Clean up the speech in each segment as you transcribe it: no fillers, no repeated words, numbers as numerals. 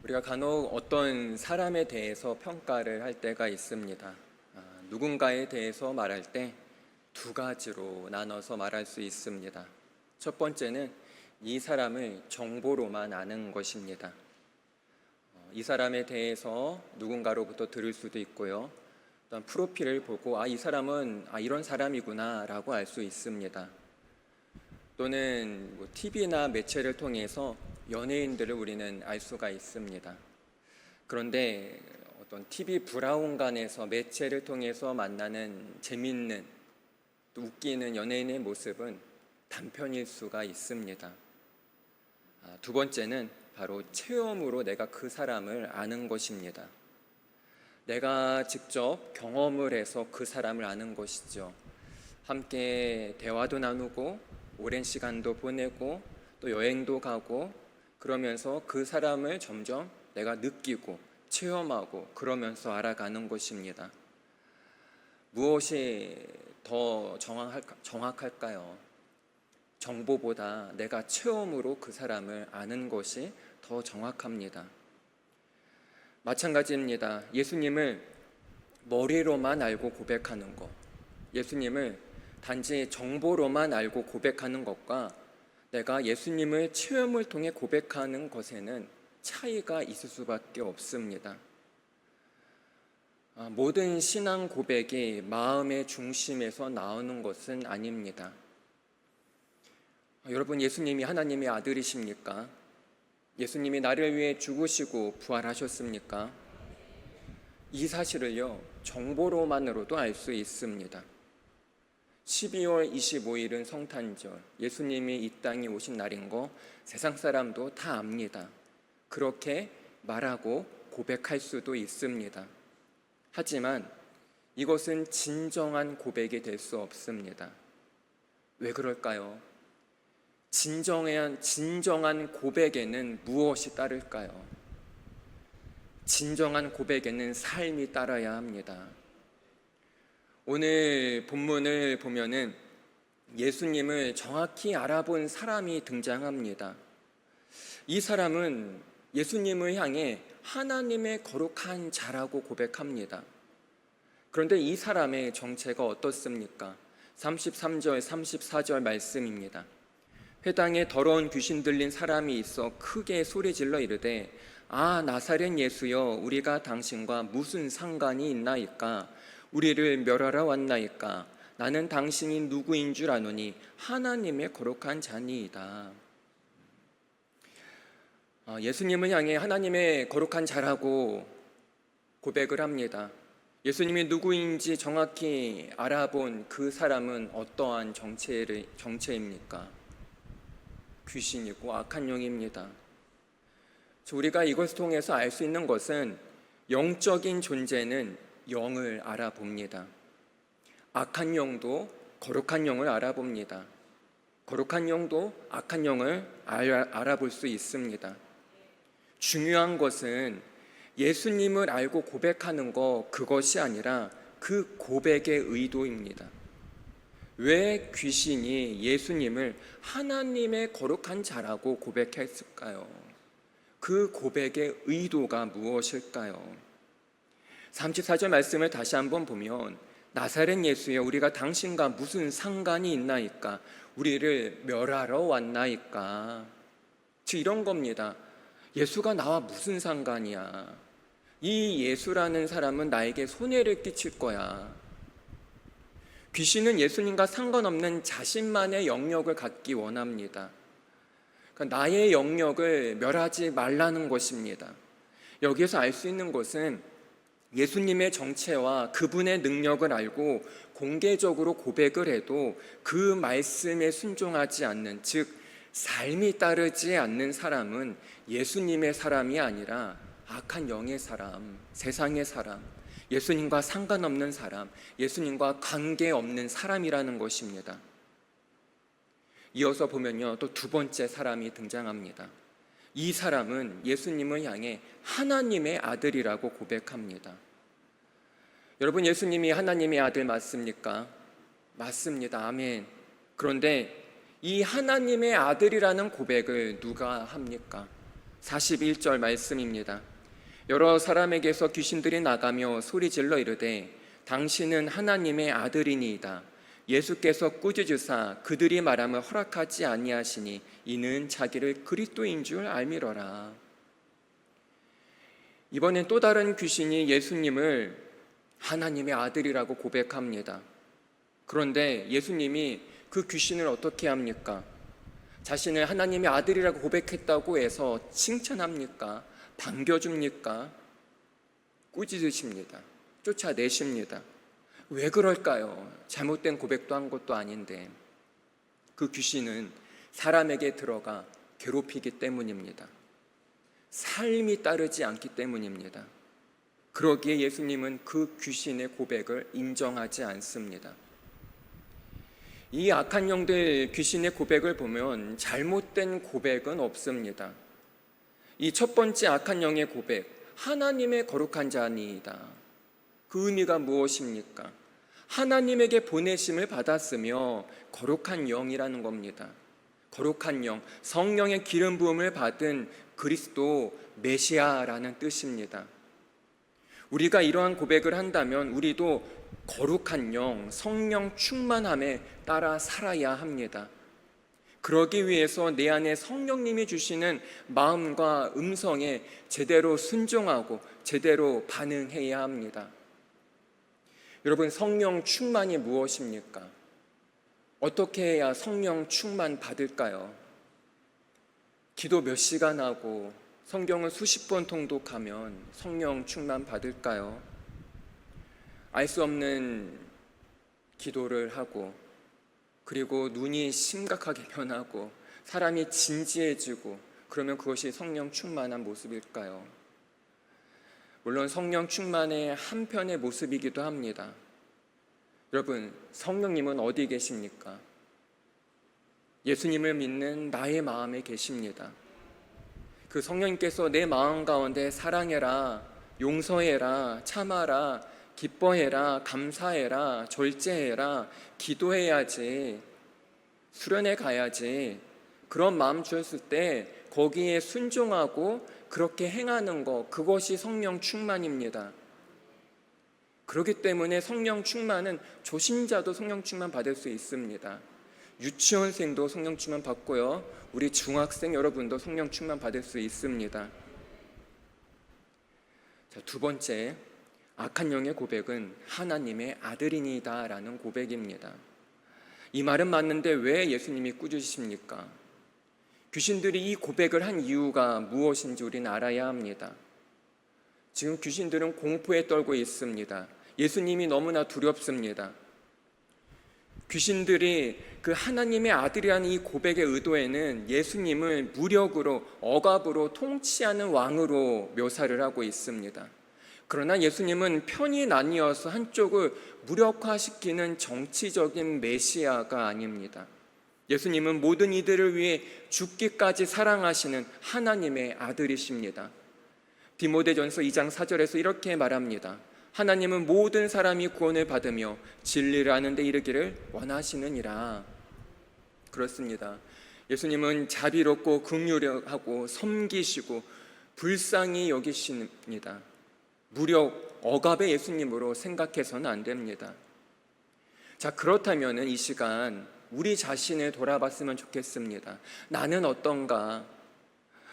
우리가 간혹 어떤 사람에 대해서 평가를 할 때가 있습니다. 누군가에 대해서 말할 때 두 가지로 나눠서 말할 수 있습니다. 첫 번째는 이 사람을 정보로만 아는 것입니다. 이 사람에 대해서 누군가로부터 들을 수도 있고요. 또한 프로필을 보고 이 사람은 이런 사람이구나 라고 알 수 있습니다. 또는 TV나 매체를 통해서 연예인들을 우리는 알 수가 있습니다. 그런데 어떤 TV 브라운관에서 매체를 통해서 만나는 재밌는 또 웃기는 연예인의 모습은 단편일 수가 있습니다. 두 번째는 바로 체험으로 내가 그 사람을 아는 것입니다. 내가 직접 경험을 해서 그 사람을 아는 것이죠. 함께 대화도 나누고 오랜 시간도 보내고 또 여행도 가고 그러면서 그 사람을 점점 내가 느끼고 체험하고 그러면서 알아가는 것입니다. 무엇이 더 정확할까요? 정보보다 내가 체험으로 그 사람을 아는 것이 더 정확합니다. 마찬가지입니다. 예수님을 머리로만 알고 고백하는 것, 예수님을 단지 정보로만 알고 고백하는 것과 내가 예수님을 체험을 통해 고백하는 것에는 차이가 있을 수밖에 없습니다. 모든 신앙 고백이 마음의 중심에서 나오는 것은 아닙니다. 여러분, 예수님이 하나님의 아들이십니까? 예수님이 나를 위해 죽으시고 부활하셨습니까? 이 사실을요, 정보로만으로도 알 수 있습니다. 12월 25일은 성탄절, 예수님이 이 땅에 오신 날인 거 세상 사람도 다 압니다. 그렇게 말하고 고백할 수도 있습니다. 하지만 이것은 진정한 고백이 될 수 없습니다. 왜 그럴까요? 진정한 고백에는 무엇이 따를까요? 진정한 고백에는 삶이 따라야 합니다. 오늘 본문을 보면은 예수님을 정확히 알아본 사람이 등장합니다. 이 사람은 예수님을 향해 하나님의 거룩한 자라고 고백합니다. 그런데 이 사람의 정체가 어떻습니까? 33절, 34절 말씀입니다. 회당에 더러운 귀신 들린 사람이 있어 크게 소리질러 이르되 나사렛 예수여, 우리가 당신과 무슨 상관이 있나이까? 우리를 멸하러 왔나이까? 나는 당신이 누구인 줄 아노니 하나님의 거룩한 자니이다. 예수님을 향해 하나님의 거룩한 자라고 고백을 합니다. 예수님이 누구인지 정확히 알아본 그 사람은 어떠한 정체입니까? 귀신이고 악한 영입니다. 우리가 이것을 통해서 알 수 있는 것은 영적인 존재는 영을 알아봅니다. 악한 영도 거룩한 영을 알아봅니다. 거룩한 영도 악한 영을 알아볼 수 있습니다. 중요한 것은 예수님을 알고 고백하는 그것이 아니라 그 고백의 의도입니다. 왜 귀신이 예수님을 하나님의 거룩한 자라고 고백했을까요? 그 고백의 의도가 무엇일까요? 34절 말씀을 다시 한번 보면 나사렛 예수여, 우리가 당신과 무슨 상관이 있나이까? 우리를 멸하러 왔나이까? 즉 이런 겁니다. 예수가 나와 무슨 상관이야? 이 예수라는 사람은 나에게 손해를 끼칠 거야. 귀신은 예수님과 상관없는 자신만의 영역을 갖기 원합니다. 그러니까 나의 영역을 멸하지 말라는 것입니다. 여기에서 알 수 있는 것은 예수님의 정체와 그분의 능력을 알고 공개적으로 고백을 해도 그 말씀에 순종하지 않는, 즉 삶이 따르지 않는 사람은 예수님의 사람이 아니라 악한 영의 사람, 세상의 사람, 예수님과 상관없는 사람, 예수님과 관계없는 사람이라는 것입니다. 이어서 보면요, 또 두 번째 사람이 등장합니다. 이 사람은 예수님을 향해 하나님의 아들이라고 고백합니다. 여러분, 예수님이 하나님의 아들 맞습니까? 맞습니다. 아멘. 그런데 이 하나님의 아들이라는 고백을 누가 합니까? 41절 말씀입니다. 여러 사람에게서 귀신들이 나가며 소리질러 이르되 당신은 하나님의 아들이니이다. 예수께서 꾸짖으사 그들이 말함을 허락하지 아니하시니 이는 자기를 그리스도인 줄 알미러라. 이번엔 또 다른 귀신이 예수님을 하나님의 아들이라고 고백합니다. 그런데 예수님이 그 귀신을 어떻게 합니까? 자신을 하나님의 아들이라고 고백했다고 해서 칭찬합니까? 반겨줍니까? 꾸짖으십니다. 쫓아내십니다. 왜 그럴까요? 잘못된 고백도 한 것도 아닌데 그 귀신은 사람에게 들어가 괴롭히기 때문입니다. 삶이 따르지 않기 때문입니다. 그러기에 예수님은 그 귀신의 고백을 인정하지 않습니다. 이 악한 영들 귀신의 고백을 보면 잘못된 고백은 없습니다. 이 첫 번째 악한 영의 고백, 하나님의 거룩한 자니이다. 그 의미가 무엇입니까? 하나님에게 보내심을 받았으며 거룩한 영이라는 겁니다. 거룩한 영, 성령의 기름 부음을 받은 그리스도 메시아라는 뜻입니다. 우리가 이러한 고백을 한다면 우리도 거룩한 영, 성령 충만함에 따라 살아야 합니다. 그러기 위해서 내 안에 성령님이 주시는 마음과 음성에 제대로 순종하고 제대로 반응해야 합니다. 여러분, 성령 충만이 무엇입니까? 어떻게 해야 성령 충만 받을까요? 기도 몇 시간 하고 성경을 수십 번 통독하면 성령 충만 받을까요? 알 수 없는 기도를 하고 그리고 눈이 심각하게 변하고 사람이 진지해지고 그러면 그것이 성령 충만한 모습일까요? 물론 성령 충만의 한편의 모습이기도 합니다. 여러분, 성령님은 어디 계십니까? 예수님을 믿는 나의 마음에 계십니다. 그 성령님께서 내 마음 가운데 사랑해라, 용서해라, 참아라, 기뻐해라, 감사해라, 절제해라, 기도해야지, 수련회 가야지, 그런 마음 주었을 때 거기에 순종하고 그렇게 행하는 것, 그것이 성령 충만입니다. 그렇기 때문에 성령 충만은 조신자도 성령 충만 받을 수 있습니다. 유치원생도 성령 충만 받고요, 우리 중학생 여러분도 성령 충만 받을 수 있습니다. 자, 두 번째, 악한 영의 고백은 하나님의 아들이니다 라는 고백입니다. 이 말은 맞는데 왜 예수님이 꾸짖으십니까? 귀신들이 이 고백을 한 이유가 무엇인지 우리는 알아야 합니다. 지금 귀신들은 공포에 떨고 있습니다. 예수님이 너무나 두렵습니다. 귀신들이 그 하나님의 아들이라는 이 고백의 의도에는 예수님을 무력으로, 억압으로 통치하는 왕으로 묘사를 하고 있습니다. 그러나 예수님은 편이 나뉘어서 한쪽을 무력화시키는 정치적인 메시아가 아닙니다. 예수님은 모든 이들을 위해 죽기까지 사랑하시는 하나님의 아들이십니다. 디모데전서 2장 4절에서 이렇게 말합니다. 하나님은 모든 사람이 구원을 받으며 진리를 아는 데 이르기를 원하시느니라. 그렇습니다. 예수님은 자비롭고 긍휼하고 섬기시고 불쌍히 여기십니다. 무력, 억압의 예수님으로 생각해서는 안 됩니다. 자, 그렇다면 이 시간 우리 자신을 돌아봤으면 좋겠습니다. 나는 어떤가?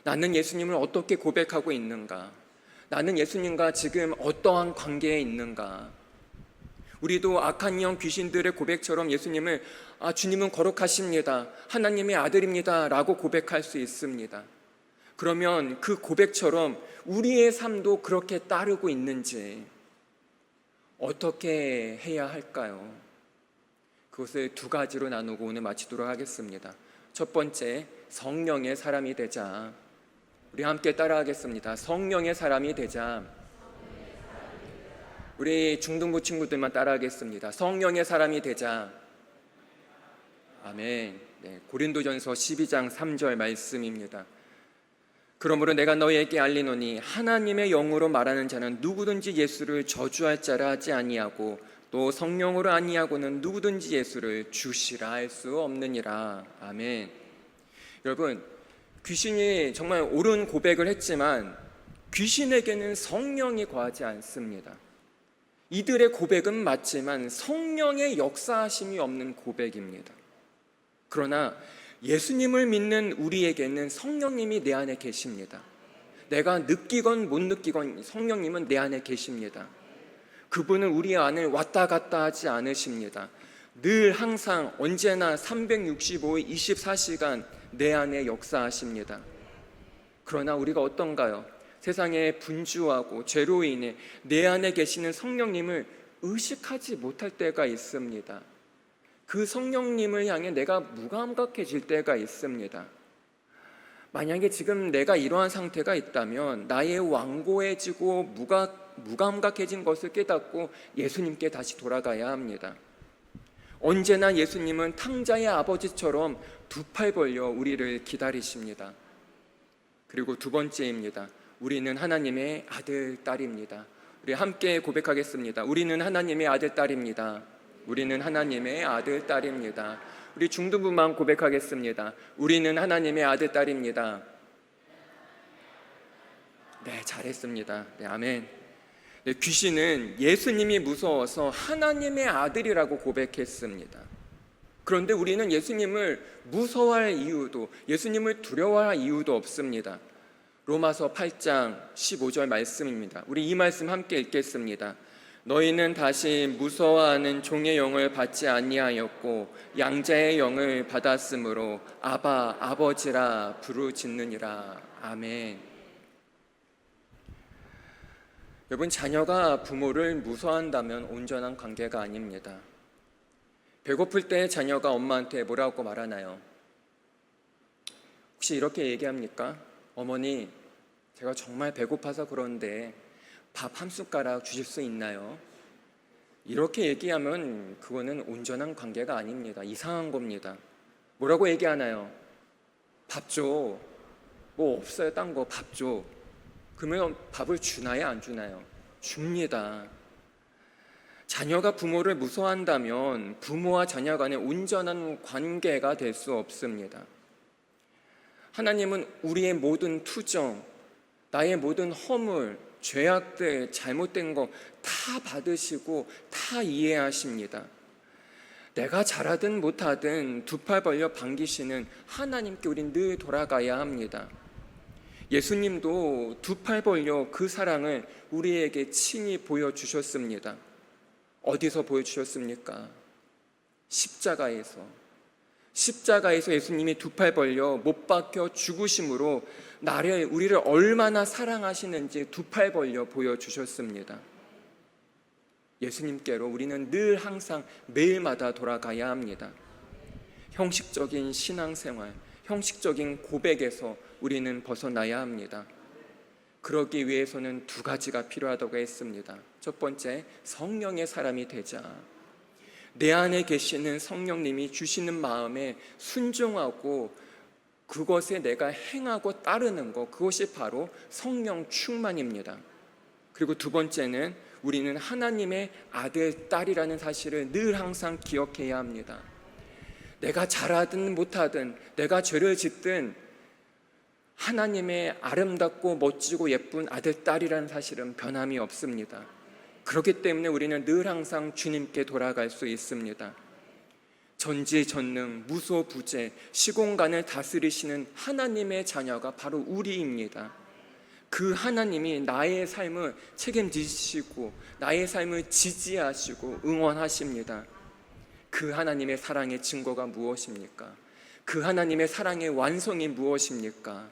나는 예수님을 어떻게 고백하고 있는가? 나는 예수님과 지금 어떠한 관계에 있는가? 우리도 악한 영 귀신들의 고백처럼 예수님을 주님은 거룩하십니다, 하나님의 아들입니다 라고 고백할 수 있습니다. 그러면 그 고백처럼 우리의 삶도 그렇게 따르고 있는지 어떻게 해야 할까요? 그것을 두 가지로 나누고 오늘 마치도록 하겠습니다. 첫 번째, 성령의 사람이 되자. 우리 함께 따라하겠습니다. 성령의 사람이 되자. 우리 중등부 친구들만 따라하겠습니다. 성령의 사람이 되자. 아멘. 네, 고린도전서 12장 3절 말씀입니다. 그러므로 내가 너희에게 알리노니 하나님의 영으로 말하는 자는 누구든지 예수를 저주할 자라 하지 아니하고 또 성령으로 아니하고는 누구든지 예수를 주시라 할 수 없느니라. 아멘. 여러분, 귀신이 정말 옳은 고백을 했지만 귀신에게는 성령이 거하지 않습니다. 이들의 고백은 맞지만 성령의 역사하심이 없는 고백입니다. 그러나 예수님을 믿는 우리에게는 성령님이 내 안에 계십니다. 내가 느끼건 못 느끼건 성령님은 내 안에 계십니다. 그분은 우리 안에 왔다 갔다 하지 않으십니다. 늘 항상 언제나 365일 24시간 내 안에 역사하십니다. 그러나 우리가 어떤가요? 세상에 분주하고 죄로 인해 내 안에 계시는 성령님을 의식하지 못할 때가 있습니다. 그 성령님을 향해 내가 무감각해질 때가 있습니다. 만약에 지금 내가 이러한 상태가 있다면 나의 완고해지고 무감각해진 것을 깨닫고 예수님께 다시 돌아가야 합니다. 언제나 예수님은 탕자의 아버지처럼 두 팔 벌려 우리를 기다리십니다. 그리고 두 번째입니다. 우리는 하나님의 아들, 딸입니다. 우리 함께 고백하겠습니다. 우리는 하나님의 아들, 딸입니다. 우리는 하나님의 아들, 딸입니다. 우리 중등부만 고백하겠습니다. 우리는 하나님의 아들, 딸입니다. 네, 잘했습니다. 네, 아멘. 네, 귀신은 예수님이 무서워서 하나님의 아들이라고 고백했습니다. 그런데 우리는 예수님을 무서워할 이유도, 예수님을 두려워할 이유도 없습니다. 로마서 8장 15절 말씀입니다. 우리 이 말씀 함께 읽겠습니다. 너희는 다시 무서워하는 종의 영을 받지 아니하였고 양자의 영을 받았으므로 아바, 아버지라 부르짖느니라. 아멘. 여러분, 자녀가 부모를 무서워한다면 온전한 관계가 아닙니다. 배고플 때 자녀가 엄마한테 뭐라고 말하나요? 혹시 이렇게 얘기합니까? 어머니, 제가 정말 배고파서 그런데 밥 한 숟가락 주실 수 있나요? 이렇게 얘기하면 그거는 온전한 관계가 아닙니다. 이상한 겁니다. 뭐라고 얘기하나요? 밥 줘. 뭐 없어요, 딴 거. 밥 줘. 그러면 밥을 주나요, 안 주나요? 줍니다. 자녀가 부모를 무서워한다면 부모와 자녀 간의 온전한 관계가 될 수 없습니다. 하나님은 우리의 모든 투정, 나의 모든 허물, 죄악들, 잘못된 거 다 받으시고 다 이해하십니다. 내가 잘하든 못하든 두 팔 벌려 반기시는 하나님께 우린 늘 돌아가야 합니다. 예수님도 두 팔 벌려 그 사랑을 우리에게 친히 보여주셨습니다. 어디서 보여주셨습니까? 십자가에서 예수님이 두 팔 벌려 못 박혀 죽으심으로 우리를 얼마나 사랑하시는지 두 팔 벌려 보여주셨습니다. 예수님께로 우리는 늘 항상 매일마다 돌아가야 합니다. 형식적인 신앙생활, 형식적인 고백에서 우리는 벗어나야 합니다. 그러기 위해서는 두 가지가 필요하다고 했습니다. 첫 번째, 성령의 사람이 되자. 내 안에 계시는 성령님이 주시는 마음에 순종하고 그것에 내가 행하고 따르는 것, 그것이 바로 성령 충만입니다. 그리고 두 번째는 우리는 하나님의 아들, 딸이라는 사실을 늘 항상 기억해야 합니다. 내가 잘하든 못하든 내가 죄를 짓든 하나님의 아름답고 멋지고 예쁜 아들, 딸이라는 사실은 변함이 없습니다. 그렇기 때문에 우리는 늘 항상 주님께 돌아갈 수 있습니다. 전지전능, 무소부재, 시공간을 다스리시는 하나님의 자녀가 바로 우리입니다. 그 하나님이 나의 삶을 책임지시고 나의 삶을 지지하시고 응원하십니다. 그 하나님의 사랑의 증거가 무엇입니까? 그 하나님의 사랑의 완성이 무엇입니까?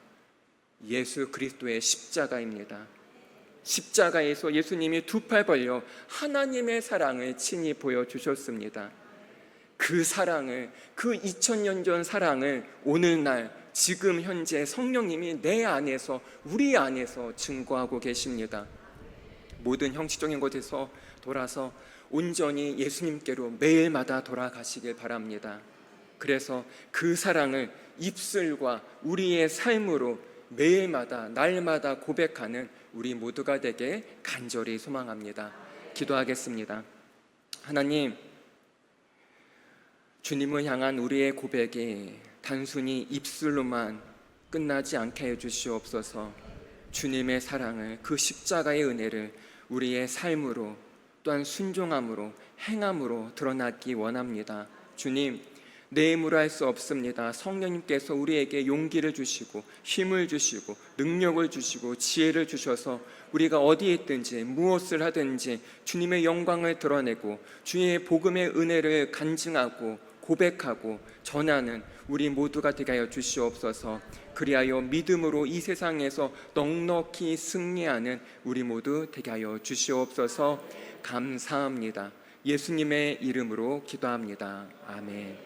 예수 그리스도의 십자가입니다. 십자가에서 예수님이 두 팔 벌려 하나님의 사랑을 친히 보여주셨습니다. 그 사랑을, 그 2000년 전 사랑을 오늘날 지금 현재 성령님이 내 안에서, 우리 안에서 증거하고 계십니다. 모든 형식적인 것에서 돌아서 온전히 예수님께로 매일마다 돌아가시길 바랍니다. 그래서 그 사랑을 입술과 우리의 삶으로 매일마다 날마다 고백하는 우리 모두가 되게 간절히 소망합니다. 기도하겠습니다. 하나님, 주님을 향한 우리의 고백이 단순히 입술로만 끝나지 않게 해주시옵소서. 주님의 사랑을, 그 십자가의 은혜를 우리의 삶으로, 또한 순종함으로, 행함으로 드러나기 원합니다. 주님, 내 힘으로 할 수 없습니다. 성령님께서 우리에게 용기를 주시고 힘을 주시고 능력을 주시고 지혜를 주셔서 우리가 어디에 있든지 무엇을 하든지 주님의 영광을 드러내고 주의 복음의 은혜를 간증하고 고백하고 전하는 우리 모두가 되게 하여 주시옵소서. 그리하여 믿음으로 이 세상에서 넉넉히 승리하는 우리 모두 되게 하여 주시옵소서. 감사합니다. 예수님의 이름으로 기도합니다. 아멘.